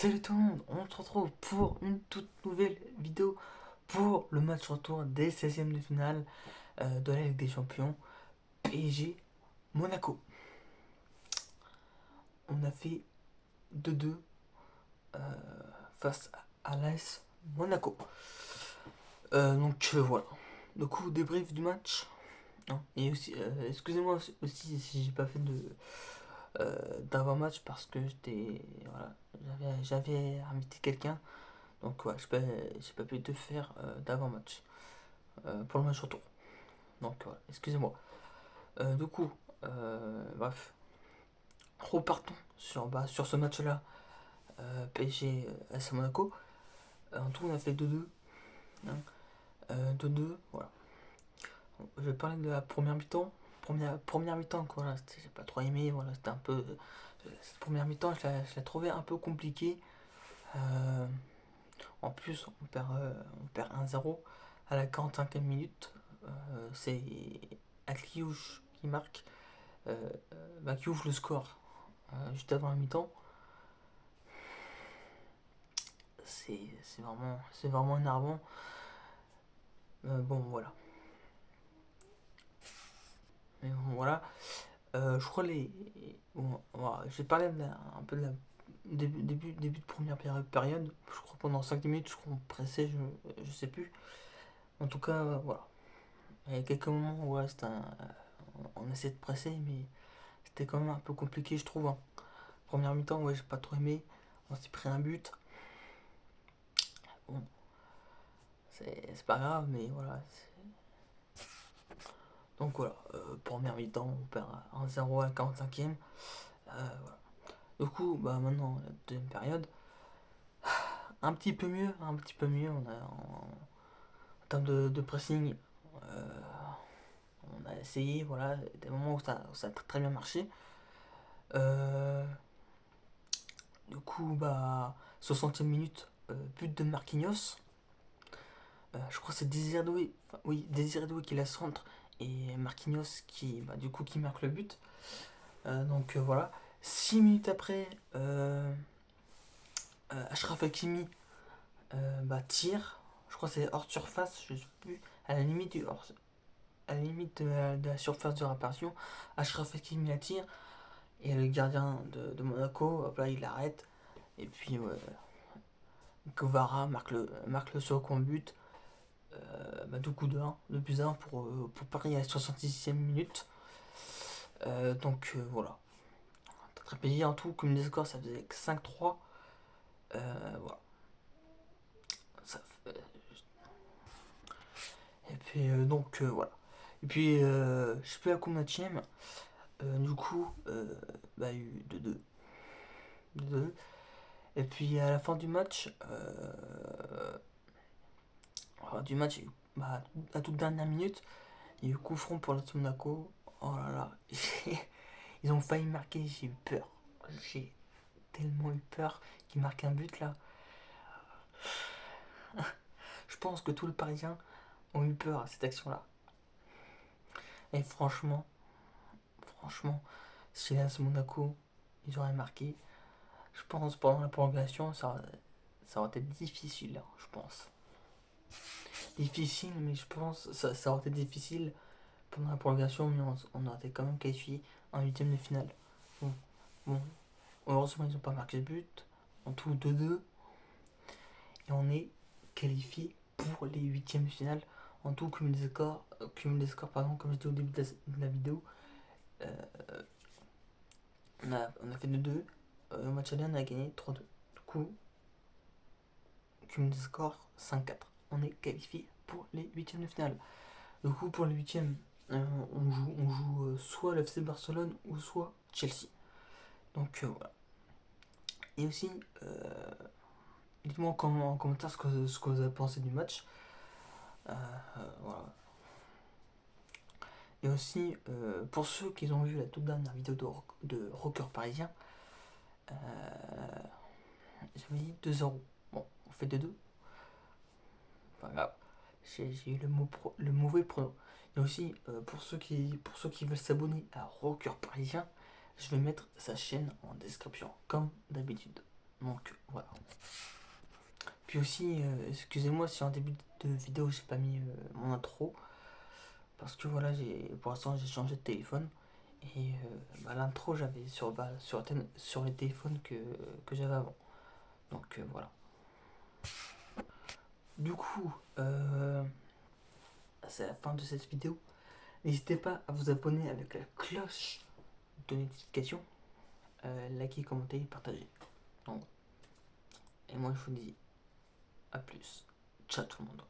Salut tout le monde, on se retrouve pour une toute nouvelle vidéo pour le match retour des 16e de finale de la Ligue des Champions PSG Monaco. On a fait 2-2 face à l'AS Monaco. Voilà. Du coup, débrief du match. Hein. Et aussi, excusez-moi aussi si j'ai pas fait d'avant-match parce que voilà, j'avais invité quelqu'un. Donc ouais, j'ai pas pu te faire d'avant-match pour le match retour. Donc voilà, excusez-moi. Du coup, bref, repartons sur ce match-là. PSG AS Monaco. En tout, on a fait 2-2. Hein, 2-2, voilà. Je vais parler de la première mi-temps. Première mi-temps, quoi. Là, j'ai pas trop aimé. Voilà, c'était un peu. Cette première mi-temps, je la trouvais un peu compliquée. Euh, En plus, on perd 1-0 à la 45e minute. C'est Atliouche qui marque, qui ouvre le score juste avant la mi-temps. C'est vraiment énervant. Bon, voilà. Mais bon, voilà. Je crois les. Bon, voilà, j'ai parlé un peu de la début de première période. Je crois pendant 5 minutes, je crois on pressait, je sais plus. En tout cas, voilà. Il y a quelques moments où ouais, on essaie de presser, mais c'était quand même un peu compliqué, je trouve. Hein. Première mi-temps, ouais, j'ai pas trop aimé. On s'est pris un but. Bon, c'est pas grave, mais voilà. Donc voilà, première mi-temps, on perd 1-0 à la 45e. Voilà. Du coup, maintenant, la deuxième période, un petit peu mieux, un petit peu mieux. En termes de pressing, euh, on a essayé, voilà, des moments où ça a très bien marché. Euh, du coup, 60e minute, but de Marquinhos. Je crois que c'est Désiré Doué, enfin, oui, Désiré Doué qui la centre et Marquinhos qui marque le but. Voilà. 6 minutes après, Achraf Hakimi tire. Je crois que c'est hors surface, je sais plus. À la limite, à la limite de la surface de réparation. Achraf Hakimi la tire. Et le gardien de Monaco, hop là, il arrête. Et puis, Guevara marque le second but. Du coup de 1, de plus 1 pour Paris à la 66e minute. Voilà. Très plaisir en tout, comme des scores, ça faisait 5-3. Voilà. Ça fait- Et puis voilà. Et puis je sais plus à combien de tième. Du coup, il y a eu 2-2. 2-2. Et puis à la fin du match, il y a eu, à toute dernière minute, il y a eu coup franc pour la Monaco. Oh là là, ils ont failli marquer, j'ai eu peur. J'ai tellement eu peur qu'ils marquent un but là. Je pense que tous les Parisiens ont eu peur à cette action-là. Et franchement, si là c'est Monaco, ils auraient marqué. Je pense pendant la prolongation, ça aurait été difficile, hein, je pense. Difficile, mais je pense ça aurait été difficile pendant la prolongation, mais on aurait été quand même qualifié en huitième de finale. Bon, bon, heureusement ils n'ont pas marqué de but. En tout 2-2. Et on est qualifié pour les huitièmes de finale. En tout, cumul des scores pardon, comme je disais au début de la vidéo, euh, on a fait 2-2. Au match aller, on a gagné 3-2. Du coup, cumul des scores 5-4. On est qualifié pour les huitièmes de finale. Du coup, pour les huitièmes, on joue soit l'FC Barcelone ou soit Chelsea. Voilà. Et aussi, dites-moi en commentaire ce que vous avez pensé du match. Voilà. Et aussi, pour ceux qui ont vu la toute dernière vidéo de Rocker Parisien, euh, j'avais dit 2-0. Bon, on fait 2-2. Pas grave. J'ai eu le mauvais pronom. Et aussi, pour ceux qui veulent s'abonner à Rocker Parisien, je vais mettre sa chaîne en description, comme d'habitude. Donc voilà. Puis aussi, excusez-moi si en début de vidéo j'ai pas mis mon intro, parce que voilà, pour l'instant j'ai changé de téléphone, et l'intro j'avais sur les téléphones que j'avais avant. Donc voilà. Du coup, c'est la fin de cette vidéo. N'hésitez pas à vous abonner avec la cloche de notification, liker, commenter, partager. Donc, et moi je vous dis à plus. Ciao tout le monde.